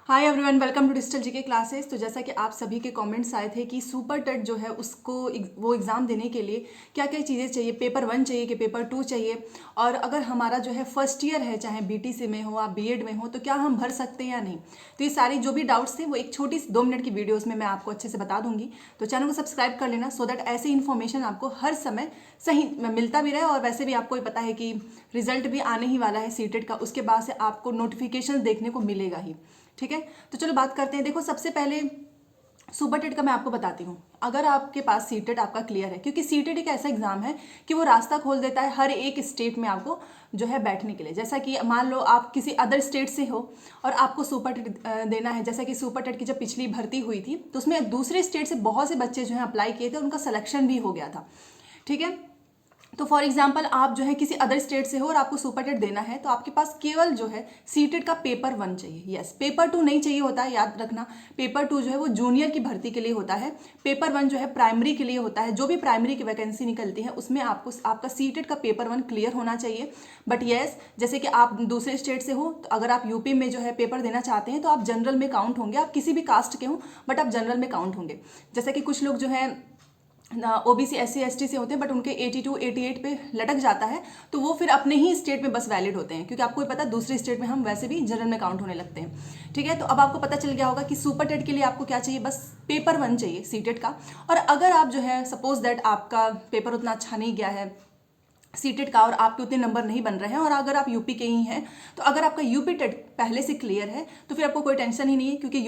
Hi everyone, welcome to digital GK classes. तो जैसा कि आप सभी के कमेंट्स आए थे कि सुपर टेट जो है उसको वो एग्ज़ाम देने के लिए क्या क्या चीज़ें चाहिए, पेपर 1 चाहिए कि पेपर 2 चाहिए, और अगर हमारा जो है फर्स्ट ईयर है, चाहे बीटीसी में हो आप बीएड में हो, तो क्या हम भर सकते हैं या नहीं। तो ये सारी जो भी डाउट्स थे वो एक छोटी सी 2 मिनट की वीडियोज़ में मैं आपको अच्छे से बता दूंगी। तो चैनल को सब्सक्राइब कर लेना सो दैट ऐसी इन्फॉर्मेशन आपको हर समय सही मिलता भी रहे। और वैसे भी आपको पता है कि रिजल्ट भी आने ही वाला है सीटेट का, उसके बाद से आपको नोटिफिकेशन देखने को मिलेगा ही। ठीक है, तो चलो बात करते हैं। देखो, सबसे पहले सुपर टेट का मैं आपको बताती हूँ। अगर आपके पास सीटेट आपका क्लियर है, क्योंकि सीटेट एक ऐसा एग्जाम है कि वो रास्ता खोल देता है हर एक स्टेट में आपको जो है बैठने के लिए। जैसा कि मान लो आप किसी अदर स्टेट से हो और आपको सुपर टेट देना है। जैसा कि सुपर टेट की जब पिछली भर्ती हुई थी तो उसमें दूसरे स्टेट से बहुत से बच्चे जो है अप्लाई किए थे, उनका सिलेक्शन भी हो गया था। ठीक है, तो फॉर एग्जाम्पल आप जो है किसी अदर स्टेट से हो और आपको सुपर टेट देना है, तो आपके पास केवल जो है सीटेट का पेपर 1 चाहिए। यस, पेपर 2 नहीं चाहिए होता है, याद रखना। पेपर 2 जो है वो जूनियर की भर्ती के लिए होता है। पेपर 1 जो है प्राइमरी के लिए होता है। जो भी प्राइमरी की वैकेंसी निकलती है उसमें आपको आपका सीटेट का पेपर 1 क्लियर होना चाहिए। बट यस, जैसे कि आप दूसरे स्टेट से हो, तो अगर आप यूपी में जो है पेपर देना चाहते हैं तो आप जनरल में काउंट होंगे। आप किसी भी कास्ट के हो बट आप जनरल में काउंट होंगे। जैसे कि कुछ लोग जो है ओबीसी एससी एसटी से होते हैं बट उनके 82 88 पे लटक जाता है, तो वो फिर अपने ही स्टेट में बस वैलिड होते हैं, क्योंकि आपको पता है दूसरे स्टेट में हम वैसे भी जनरल में काउंट होने लगते हैं। ठीक है, तो अब आपको पता चल गया होगा कि सुपर टेट के लिए आपको क्या चाहिए, बस पेपर 1 चाहिए सीटेट का। और अगर आप जो है सपोज दैट आपका पेपर उतना अच्छा नहीं गया है सीटेट का और आपके उतने नंबर नहीं बन रहे हैं, और अगर आप यूपी के ही हैं, तो अगर आपका यूपी टेट पहले से क्लियर है तो फिर आपको कोई टेंशन ही नहीं है, क्योंकि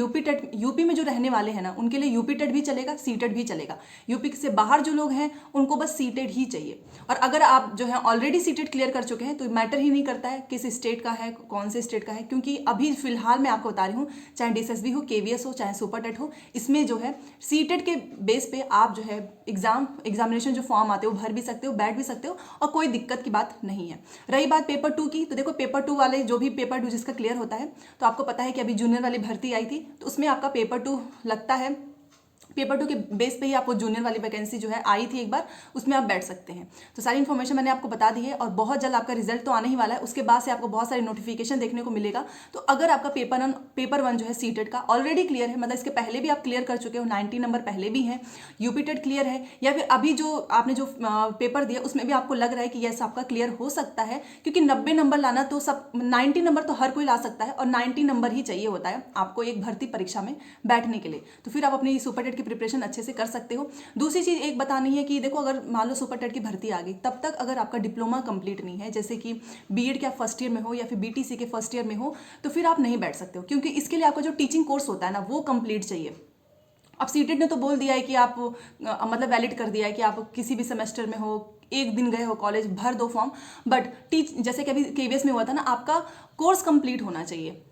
यूपी में जो रहने वाले हैं ना, उनके लिए यूपी टेट भी चलेगा, सीटेट भी चलेगा। यूपी से बाहर जो लोग हैं उनको बस सीटेट ही चाहिए। और अगर आप जो है ऑलरेडी सीटेट क्लियर कर चुके हैं तो मैटर ही नहीं करता है किस स्टेट का है, कौन से स्टेट का है, क्योंकि अभी फिलहाल मैं आपको बता रही हूँ, चाहे DSSB हो, KVS हो, चाहे सुपर टेट हो, इसमें जो है सीटेट के बेस पे आप जो है एग्जामिनेशन जो फॉर्म आते हो भर भी सकते हो, बैठ भी सकते हो, और कोई दिक्कत की बात नहीं है। रही बात पेपर 2 की, तो देखो पेपर 2 वाले जो भी पेपर 2 जिसका क्लियर होता है, तो आपको पता है कि अभी जूनियर वाली भर्ती आई थी, तो उसमें आपका पेपर 2 लगता है। पेपर 2 के बेस पे ही आपको जूनियर वाली वैकेंसी जो है आई थी एक बार, उसमें आप बैठ सकते हैं। तो सारी इन्फॉर्मेशन मैंने आपको बता दी है, और बहुत जल्द आपका रिजल्ट तो आने ही वाला है, उसके बाद से आपको बहुत सारे नोटिफिकेशन देखने को मिलेगा। तो अगर आपका पेपर 1 जो है सीटेट का ऑलरेडी क्लियर है, मतलब इसके पहले भी आप क्लियर कर चुके हो, 90 नंबर पहले भी हैं, यूपी टेट क्लियर है, या फिर अभी जो आपने जो पेपर दिया उसमें भी आपको लग रहा है कि यस आपका क्लियर हो सकता है, क्योंकि 90 नंबर लाना तो सब 90 नंबर तो हर कोई ला सकता है, और 90 नंबर ही चाहिए होता है आपको एक भर्ती परीक्षा में बैठने के लिए। तो फिर आप अपनी सुपर टेट की प्रिपरेशन अच्छे से कर सकते हो। दूसरी चीज एक बतानी है कि देखो, अगर मान लो सुपर टेट की भर्ती आ गई, तब तक अगर आपका डिप्लोमा कंप्लीट नहीं है, जैसे कि बीएड का फर्स्ट ईयर में हो या फिर बीटीसी के फर्स्ट ईयर में हो, तो फिर आप नहीं बैठ सकते हो, क्योंकि इसके लिए आपका जो टीचिंग कोर्स होता है ना वो कंप्लीट चाहिए। अब सीटेट ने तो बोल दिया है कि आप मतलब वैलिड कर दिया है कि आप किसी भी सेमेस्टर में हो, एक दिन गए हो कॉलेज, भर दो फॉर्म, बट जैसे कि अभी केवीएस में हुआ था ना, आपका कोर्स कंप्लीट होना चाहिए।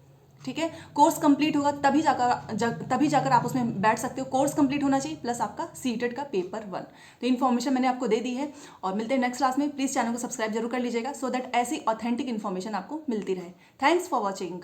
ठीक है, कोर्स कंप्लीट होगा तभी जाकर आप उसमें बैठ सकते हो। कोर्स कंप्लीट होना चाहिए प्लस आपका सीटेट का पेपर 1। तो इन्फॉर्मेशन मैंने आपको दे दी है, और मिलते हैं नेक्स्ट क्लास में। प्लीज चैनल को सब्सक्राइब जरूर कर लीजिएगा सो दैट ऐसी ऑथेंटिक इन्फॉर्मेशन आपको मिलती रहे। Thanks for watching.